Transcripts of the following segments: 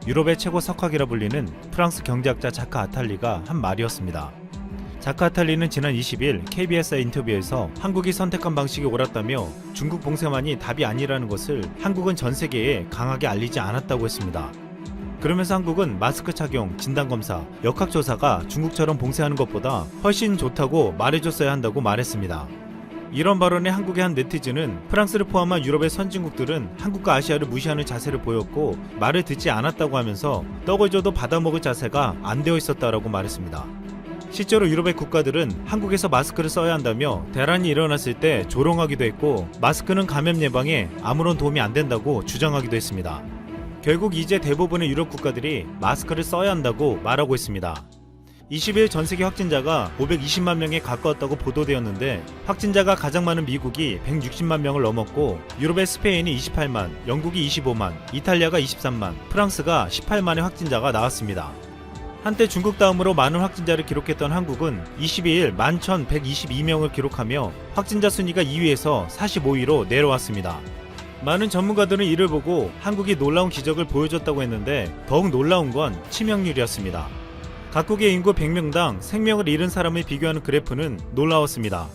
유럽의 최고 석학이라 불리는 프랑스 경제학자 자크 아탈리가 한 말이었습니다. 자크 아탈리는 지난 20일 KBS의 인터뷰에서 한국이 선택한 방식이 옳았다며 중국 봉쇄만이 답이 아니라는 것을 한국은 전 세계에 강하게 알리지 않았다고 했습니다. 그러면서 한국은 마스크 착용, 진단검사, 역학조사가 중국처럼 봉쇄하는 것보다 훨씬 좋다고 말해줬어야 한다고 말했습니다. 이런 발언에 한국의 한 네티즌은 프랑스를 포함한 유럽의 선진국들은 한국과 아시아를 무시하는 자세를 보였고 말을 듣지 않았다고 하면서 떡을 줘도 받아먹을 자세가 안 되어 있었다라고 말했습니다. 실제로 유럽의 국가들은 한국에서 마스크를 써야 한다며 대란이 일어났을 때 조롱하기도 했고 마스크는 감염 예방에 아무런 도움이 안 된다고 주장하기도 했습니다. 결국 이제 대부분의 유럽 국가들이 마스크를 써야 한다고 말하고 있습니다. 20일 전세계 확진자가 520만 명에 가까웠다고 보도되었는데 확진자가 가장 많은 미국이 160만 명을 넘었고 유럽의 스페인이 28만, 영국이 25만, 이탈리아가 23만, 프랑스가 18만의 확진자가 나왔습니다. 한때 중국 다음으로 많은 확진자를 기록했던 한국은 22일 11,122명을 기록하며 확진자 순위가 2위에서 45위로 내려왔습니다. 많은 전문가들은 이를 보고 한국이 놀라운 기적을 보여줬다고 했는데 더욱 놀라운 건 치명률이었습니다. 각국의 인구 100명당 생명을 잃은 사람을 비교하는 그래프는 놀라웠습니다.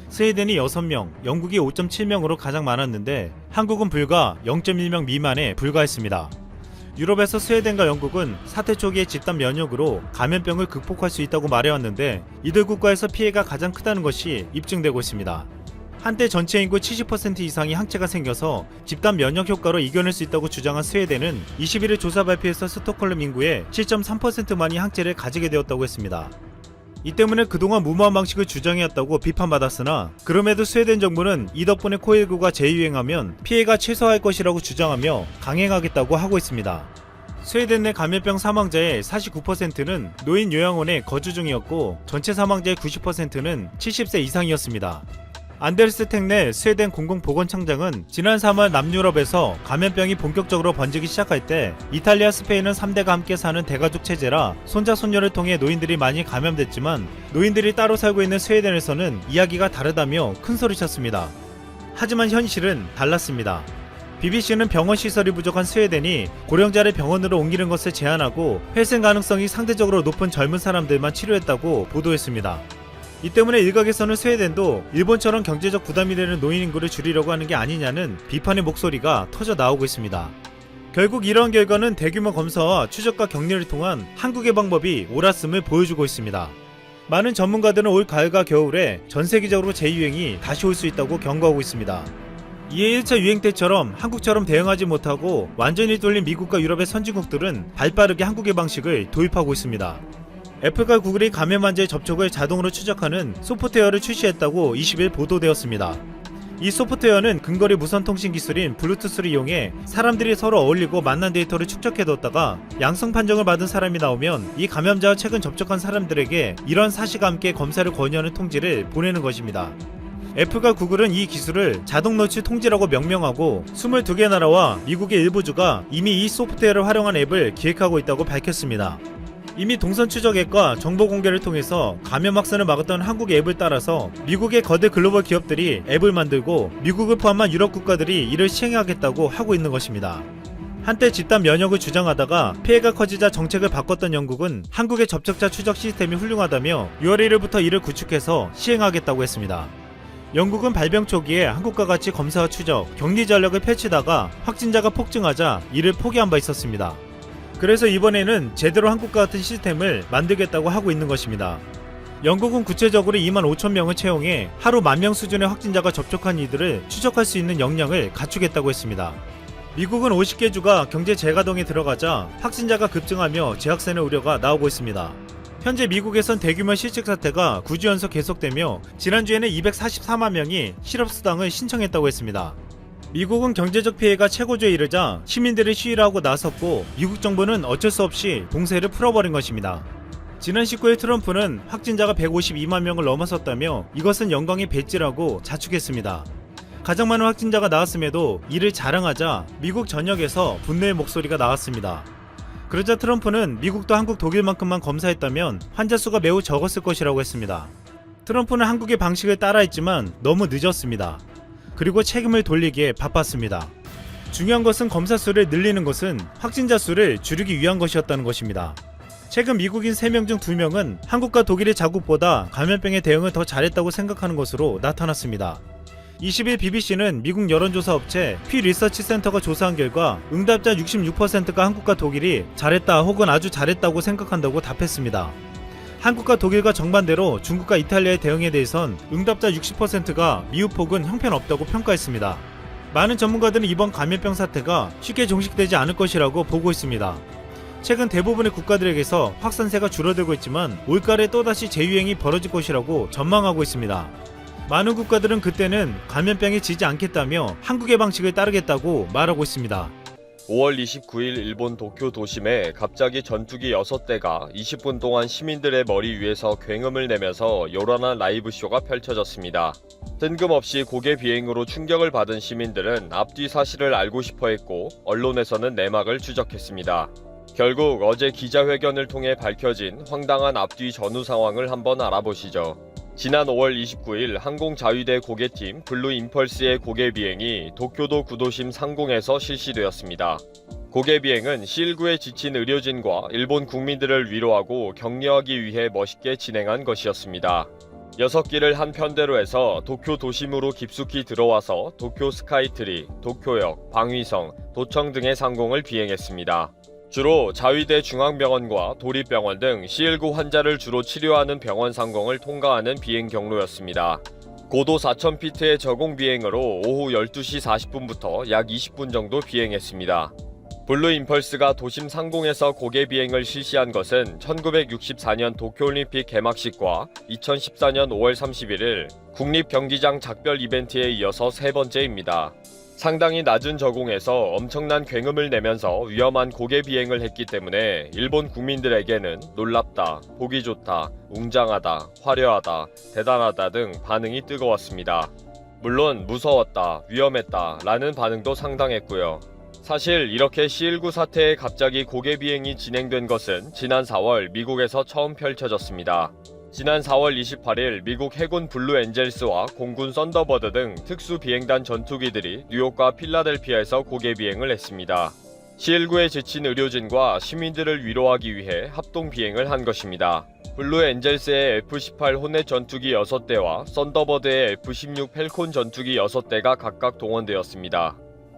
스웨덴이 6명, 영국이 5.7명으로 가장 많았는데 한국은 불과 0.1명 미만에 불과했습니다. 유럽에서 스웨덴과 영국은 사태 초기의 집단 면역으로 감염병을 극복할 수 있다고 말해왔는데 이들 국가에서 피해가 가장 크다는 것이 입증되고 있습니다. 한때 전체 인구 70% 이상이 항체가 생겨서 집단 면역 효과로 이겨낼 수 있다고 주장한 스웨덴은 21일 조사 발표에서 스톡홀름 인구의 7.3%만이 항체를 가지게 되었다고 했습니다. 이 때문에 그동안 무모한 방식을 주장해왔다고 비판받았으나 그럼에도 스웨덴 정부는 이 덕분에 코일9가 재유행하면 피해가 최소화할 것이라고 주장하며 강행하겠다고 하고 있습니다. 스웨덴 내 감염병 사망자의 49%는 노인 요양원에 거주 중이었고 전체 사망자의 90%는 70세 이상이었습니다. 안데르스 텍네 스웨덴 공공보건청장은 지난 3월 남유럽에서 감염병이 본격적으로 번지기 시작할 때 이탈리아, 스페인은 3대가 함께 사는 대가족 체제라 손자 손녀를 통해 노인들이 많이 감염됐지만 노인들이 따로 살고 있는 스웨덴에서는 이야기가 다르다며 큰소리쳤습니다. 하지만 현실은 달랐습니다. BBC는 병원 시설이 부족한 스웨덴이 고령자를 병원으로 옮기는 것을 제한하고 회생 가능성이 상대적으로 높은 젊은 사람들만 치료했다고 보도했습니다. 이 때문에 일각에서는 스웨덴도 일본처럼 경제적 부담이 되는 노인 인구를 줄이려고 하는 게 아니냐는 비판의 목소리가 터져 나오고 있습니다. 결국 이러한 결과는 대규모 검사와 추적과 격리를 통한 한국의 방법이 옳았음을 보여주고 있습니다. 많은 전문가들은 올 가을과 겨울에 전 세계적으로 재유행이 다시 올 수 있다고 경고하고 있습니다. 이에 1차 유행 때처럼 한국처럼 대응하지 못하고 완전히 뚫린 미국과 유럽의 선진국들은 발빠르게 한국의 방식을 도입하고 있습니다. 애플과 구글이 감염 환자의 접촉을 자동으로 추적하는 소프트웨어를 출시했다고 20일 보도되었습니다. 이 소프트웨어는 근거리 무선 통신 기술인 블루투스를 이용해 사람들이 서로 어울리고 만난 데이터를 축적해뒀다가 양성 판정을 받은 사람이 나오면 이 감염자와 최근 접촉한 사람들에게 이런 사실과 함께 검사를 권유하는 통지를 보내는 것입니다. 애플과 구글은 이 기술을 자동 노출 통지라고 명명하고 22개 나라와 미국의 일부 주가 이미 이 소프트웨어를 활용한 앱을 기획하고 있다고 밝혔습니다. 이미 동선 추적 앱과 정보 공개를 통해서 감염 확산을 막았던 한국의 앱을 따라서 미국의 거대 글로벌 기업들이 앱을 만들고 미국을 포함한 유럽 국가들이 이를 시행하겠다고 하고 있는 것입니다. 한때 집단 면역을 주장하다가 피해가 커지자 정책을 바꿨던 영국은 한국의 접촉자 추적 시스템이 훌륭하다며 6월 1일부터 이를 구축해서 시행하겠다고 했습니다. 영국은 발병 초기에 한국과 같이 검사와 추적, 격리 전략을 펼치다가 확진자가 폭증하자 이를 포기한 바 있었습니다. 그래서 이번에는 제대로 한국과 같은 시스템을 만들겠다고 하고 있는 것입니다. 영국은 구체적으로 2만 5천 명을 채용해 하루 10,000명 수준의 확진자가 접촉한 이들을 추적할 수 있는 역량을 갖추겠다고 했습니다. 미국은 50개 주가 경제 재가동에 들어가자 확진자가 급증하며 재확산의 우려가 나오고 있습니다. 현재 미국에선 대규모 실직 사태가 9주 연속 계속되며 지난주에는 244만 명이 실업수당을 신청했다고 했습니다. 미국은 경제적 피해가 최고조에 이르자 시민들이 시위를 하고 나섰고 미국 정부는 어쩔 수 없이 봉쇄를 풀어버린 것입니다. 지난 19일 트럼프는 확진자가 152만 명을 넘어섰다며 이것은 영광의 배지라고 자축했습니다. 가장 많은 확진자가 나왔음에도 이를 자랑하자 미국 전역에서 분노의 목소리가 나왔습니다. 그러자 트럼프는 미국도 한국, 독일만큼만 검사했다면 환자 수가 매우 적었을 것이라고 했습니다. 트럼프는 한국의 방식을 따라했지만 너무 늦었습니다. 그리고 책임을 돌리기에 바빴습니다. 중요한 것은 검사 수를 늘리는 것은 확진자 수를 줄이기 위한 것이었다는 것입니다. 최근 미국인 3명 중 2명은 한국과 독일의 자국보다 감염병에 대응을 더 잘했다고 생각하는 것으로 나타났습니다. 20일 BBC는 미국 여론조사 업체 피 리서치 센터가 조사한 결과 응답자 66%가 한국과 독일이 잘했다 혹은 아주 잘했다고 생각한다고 답했습니다. 한국과 독일과 정반대로 중국과 이탈리아의 대응에 대해선 응답자 60%가 미흡 혹은 형편없다고 평가했습니다. 많은 전문가들은 이번 감염병 사태가 쉽게 종식되지 않을 것이라고 보고 있습니다. 최근 대부분의 국가들에게서 확산세가 줄어들고 있지만 올가을에 또다시 재유행이 벌어질 것이라고 전망하고 있습니다. 많은 국가들은 그때는 감염병에 지지 않겠다며 한국의 방식을 따르겠다고 말하고 있습니다. 5월 29일 일본 도쿄 도심에 갑자기 전투기 6대가 20분 동안 시민들의 머리 위에서 굉음을 내면서 요란한 라이브쇼가 펼쳐졌습니다. 뜬금없이 고개 비행으로 충격을 받은 시민들은 앞뒤 사실을 알고 싶어 했고 언론에서는 내막을 추적했습니다. 결국 어제 기자회견을 통해 밝혀진 황당한 앞뒤 전후 상황을 한번 알아보시죠. 지난 5월 29일 항공자위대 고개팀 블루 임펄스의 고개 비행이 도쿄도 구도심 상공에서 실시되었습니다. 고개 비행은 C19에 지친 의료진과 일본 국민들을 위로하고 격려하기 위해 멋있게 진행한 것이었습니다. 6기를 한 편대로 해서 도쿄 도심으로 깊숙이 들어와서 도쿄 스카이트리, 도쿄역, 방위성, 도청 등의 상공을 비행했습니다. 주로 자위대 중앙병원과 도립병원 등 C19 환자를 주로 치료하는 병원 상공을 통과하는 비행 경로였습니다. 고도 4,000피트의 저공 비행으로 오후 12시 40분부터 약 20분 정도 비행했습니다. 블루 임펄스가 도심 상공에서 고개 비행을 실시한 것은 1964년 도쿄올림픽 개막식과 2014년 5월 31일 국립경기장 작별 이벤트에 이어서 세 번째입니다. 상당히 낮은 저공에서 엄청난 굉음을 내면서 위험한 고개 비행을 했기 때문에 일본 국민들에게는 놀랍다, 보기 좋다, 웅장하다, 화려하다, 대단하다 등 반응이 뜨거웠습니다. 물론 무서웠다, 위험했다 라는 반응도 상당했고요. 사실 이렇게 C19 사태에 갑자기 고개 비행이 진행된 것은 지난 4월 미국에서 처음 펼쳐졌습니다. 지난 4월 28일 미국 해군 블루 엔젤스와 공군 썬더버드 등 특수 비행단 전투기들이 뉴욕과 필라델피아에서 고개 비행을 했습니다. C19에 지친 의료진과 시민들을 위로하기 위해 합동 비행을 한 것입니다. 블루 엔젤스의 F-18 호넷 전투기 6대와 썬더버드의 F-16 펠콘 전투기 6대가 각각 동원되었습니다.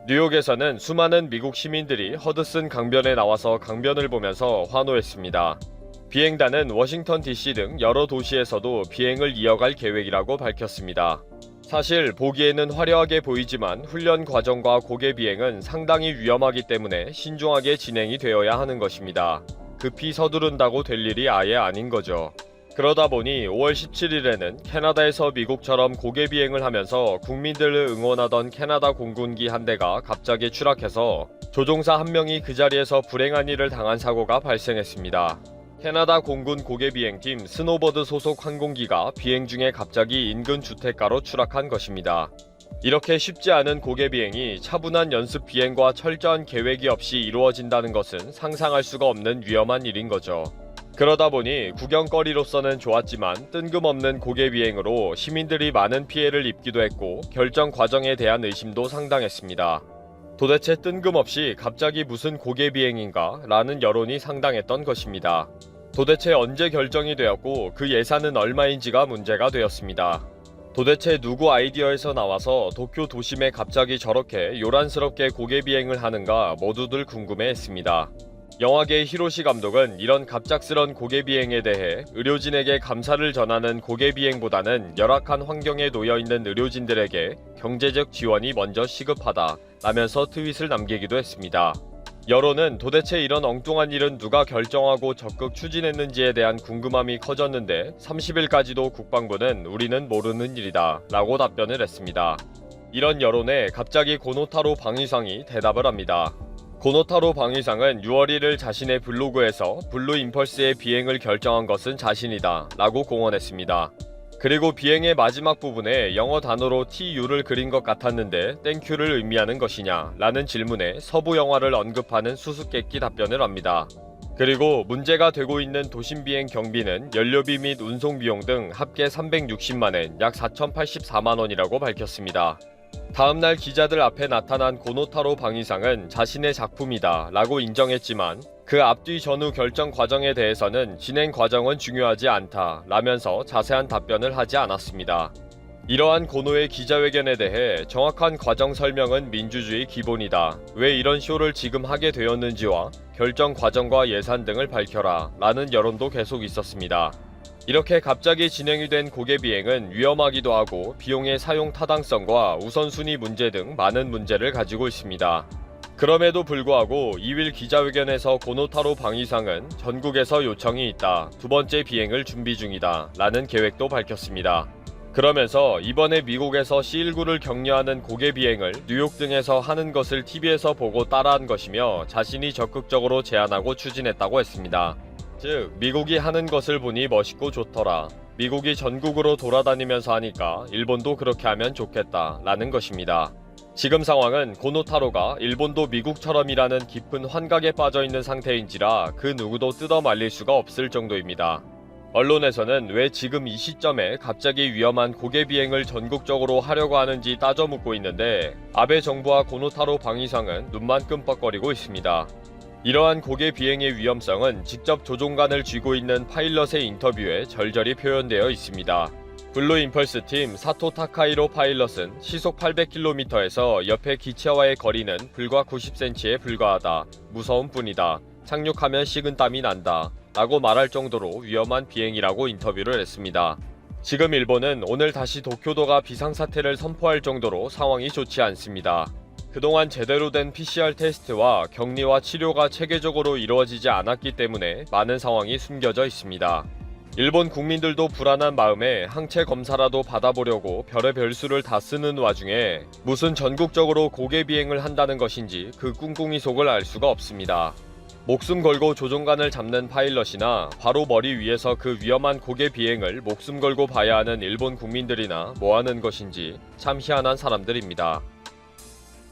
뉴욕에서는 수많은 미국 시민들이 허드슨 강변에 나와서 강변을 보면서 환호했습니다. 비행단은 워싱턴 DC 등 여러 도시에서도 비행을 이어갈 계획이라고 밝혔습니다. 사실 보기에는 화려하게 보이지만 훈련 과정과 고개 비행은 상당히 위험하기 때문에 신중하게 진행이 되어야 하는 것입니다. 급히 서두른다고 될 일이 아예 아닌 거죠. 그러다 보니 5월 17일에는 캐나다에서 미국처럼 고개 비행을 하면서 국민들을 응원하던 캐나다 공군기 한 대가 갑자기 추락해서 조종사 한 명이 그 자리에서 불행한 일을 당한 사고가 발생했습니다. 캐나다 공군 고개 비행팀 스노버드 소속 항공기가 비행 중에 갑자기 인근 주택가로 추락한 것입니다. 이렇게 쉽지 않은 고개 비행이 차분한 연습 비행과 철저한 계획이 없이 이루어진다는 것은 상상할 수가 없는 위험한 일인 거죠. 그러다 보니 구경거리로서는 좋았지만 뜬금없는 고개 비행으로 시민들이 많은 피해를 입기도 했고 결정 과정에 대한 의심도 상당했습니다. 도대체 뜬금없이 갑자기 무슨 고개 비행인가 라는 여론이 상당했던 것입니다. 도대체 언제 결정이 되었고 그 예산은 얼마인지가 문제가 되었습니다. 도대체 누구 아이디어에서 나와서 도쿄 도심에 갑자기 저렇게 요란스럽게 고개 비행을 하는가 모두들 궁금해했습니다. 영화계의 히로시 감독은 이런 갑작스런 고개 비행에 대해 의료진에게 감사를 전하는 고개 비행보다는 열악한 환경에 놓여 있는 의료진들에게 경제적 지원이 먼저 시급하다 라면서 트윗을 남기기도 했습니다. 여론은 도대체 이런 엉뚱한 일은 누가 결정하고 적극 추진했는지에 대한 궁금함이 커졌는데 30일까지도 국방부는 우리는 모르는 일이다 라고 답변을 했습니다. 이런 여론에 갑자기 고노타로 방위상이 대답을 합니다. 고노타로 방위상은 6월 1일 자신의 블로그에서 블루 임펄스의 비행을 결정한 것은 자신이다 라고 공언했습니다. 그리고 비행의 마지막 부분에 영어 단어로 TU를 그린 것 같았는데 땡큐를 의미하는 것이냐 라는 질문에 서부 영화를 언급하는 수수께끼 답변을 합니다. 그리고 문제가 되고 있는 도심 비행 경비는 연료비 및 운송 비용 등 합계 360만엔 약 4,084만원이라고 밝혔습니다. 다음날 기자들 앞에 나타난 고노타로 방위상은 자신의 작품이다 라고 인정했지만 그 앞뒤 전후 결정 과정에 대해서는 진행 과정은 중요하지 않다 라면서 자세한 답변을 하지 않았습니다. 이러한 고노의 기자회견에 대해 정확한 과정 설명은 민주주의 기본이다. 왜 이런 쇼를 지금 하게 되었는지와 결정 과정과 예산 등을 밝혀라 라는 여론도 계속 있었습니다. 이렇게 갑자기 진행이 된 고개 비행은 위험하기도 하고 비용의 사용 타당성과 우선순위 문제 등 많은 문제를 가지고 있습니다. 그럼에도 불구하고 2일 기자회견에서 고노타로 방위상은 전국에서 요청이 있다. 두 번째 비행을 준비 중이다. 라는 계획도 밝혔습니다. 그러면서 이번에 미국에서 C-19를 격려하는 고개 비행을 뉴욕 등에서 하는 것을 TV에서 보고 따라한 것이며 자신이 적극적으로 제안하고 추진했다고 했습니다. 즉, 미국이 하는 것을 보니 멋있고 좋더라. 미국이 전국으로 돌아다니면서 하니까 일본도 그렇게 하면 좋겠다. 라는 것입니다. 지금 상황은 고노타로가 일본도 미국처럼이라는 깊은 환각에 빠져있는 상태인지라 그 누구도 뜯어 말릴 수가 없을 정도입니다. 언론에서는 왜 지금 이 시점에 갑자기 위험한 고개 비행을 전국적으로 하려고 하는지 따져 묻고 있는데 아베 정부와 고노타로 방위상은 눈만 끔뻑거리고 있습니다. 이러한 고개 비행의 위험성은 직접 조종관을 쥐고 있는 파일럿의 인터뷰에 절절히 표현되어 있습니다. 블루 임펄스 팀 사토 타카이로 파일럿은 시속 800km에서 옆에 기체와의 거리는 불과 90cm에 불과하다. 무서운 뿐이다. 착륙하면 식은땀이 난다. 라고 말할 정도로 위험한 비행이라고 인터뷰를 했습니다. 지금 일본은 오늘 다시 도쿄도가 비상사태를 선포할 정도로 상황이 좋지 않습니다. 그동안 제대로 된 PCR 테스트와 격리와 치료가 체계적으로 이루어지지 않았기 때문에 많은 상황이 숨겨져 있습니다. 일본 국민들도 불안한 마음에 항체 검사라도 받아보려고 별의별 수를 다 쓰는 와중에 무슨 전국적으로 고개 비행을 한다는 것인지 그 꿍꿍이 속을 알 수가 없습니다. 목숨 걸고 조종관을 잡는 파일럿이나 바로 머리 위에서 그 위험한 고개 비행을 목숨 걸고 봐야 하는 일본 국민들이나 뭐 하는 것인지 참 희한한 사람들입니다.